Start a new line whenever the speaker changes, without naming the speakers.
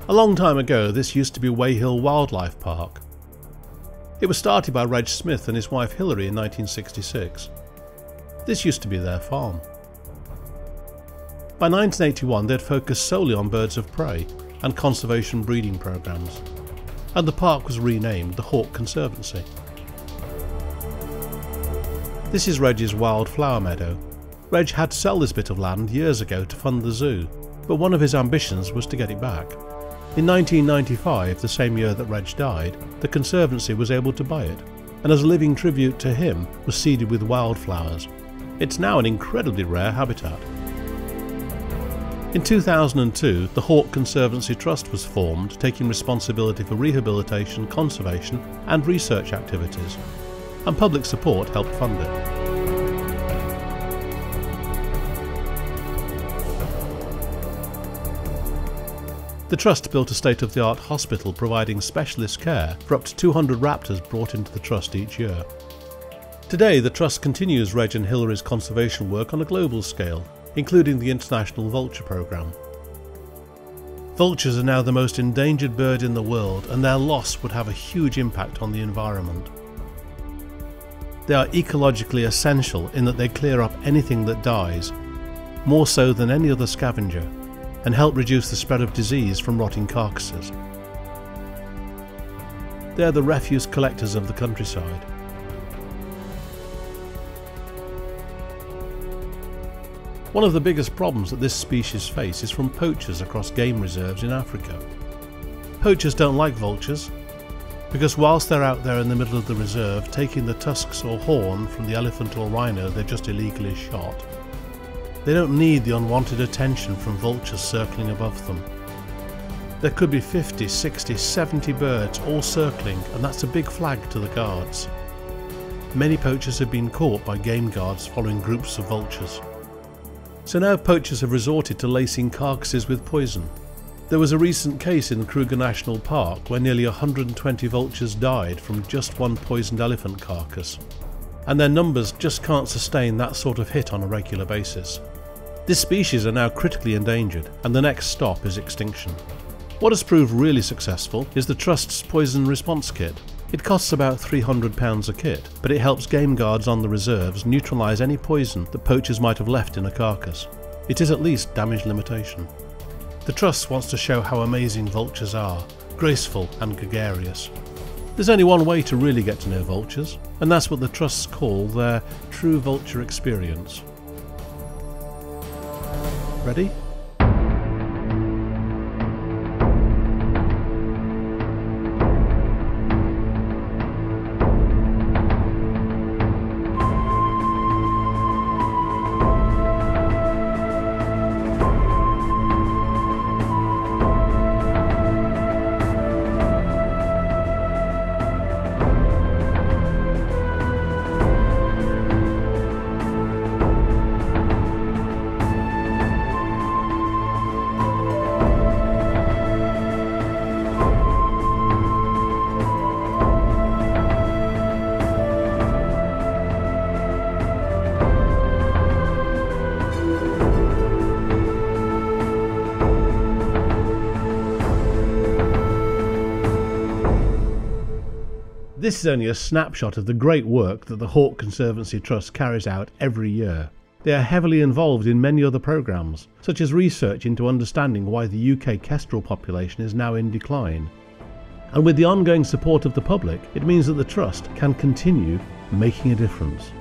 A long time ago, this used to be Weyhill Wildlife Park. It was started by Reg Smith and his wife Hilary in 1966. This used to be their farm. By 1981, they'd focused solely on birds of prey and conservation breeding programs, and the park was renamed the Hawk Conservancy. This is Reg's wildflower meadow. Reg had to sell this bit of land years ago to fund the zoo, but one of his ambitions was to get it back. In 1995, the same year that Reg died, the Conservancy was able to buy it, and as a living tribute to him was seeded with wildflowers. It's now an incredibly rare habitat. In 2002, the Hawk Conservancy Trust was formed, taking responsibility for rehabilitation, conservation and research activities, and public support helped fund it. The Trust built a state-of-the-art hospital providing specialist care for up to 200 raptors brought into the Trust each year. Today, the Trust continues Reg and Hilary's conservation work on a global scale, including the International Vulture Programme. Vultures are now the most endangered bird in the world, and their loss would have a huge impact on the environment. They are ecologically essential in that they clear up anything that dies, more so than any other scavenger, and help reduce the spread of disease from rotting carcasses. They are the refuse collectors of the countryside. One of the biggest problems that this species face is from poachers across game reserves in Africa. Poachers don't like vultures, because whilst they're out there in the middle of the reserve taking the tusks or horn from the elephant or rhino they've just illegally shot, they don't need the unwanted attention from vultures circling above them. There could be 50, 60, 70 birds all circling, and that's a big flag to the guards. Many poachers have been caught by game guards following groups of vultures. So now poachers have resorted to lacing carcasses with poison. There was a recent case in Kruger National Park where nearly 120 vultures died from just one poisoned elephant carcass, and their numbers just can't sustain that sort of hit on a regular basis. This species are now critically endangered, and the next stop is extinction. What has proved really successful is the Trust's Poison Response Kit. It costs about £300 a kit, but it helps game guards on the reserves neutralise any poison that poachers might have left in a carcass. It is at least damage limitation. The Trust wants to show how amazing vultures are, graceful and gregarious. There's only one way to really get to know vultures, and that's what the Trusts call their true vulture experience. Ready? This is only a snapshot of the great work that the Hawk Conservancy Trust carries out every year. They are heavily involved in many other programmes, such as research into understanding why the UK kestrel population is now in decline. And with the ongoing support of the public, it means that the Trust can continue making a difference.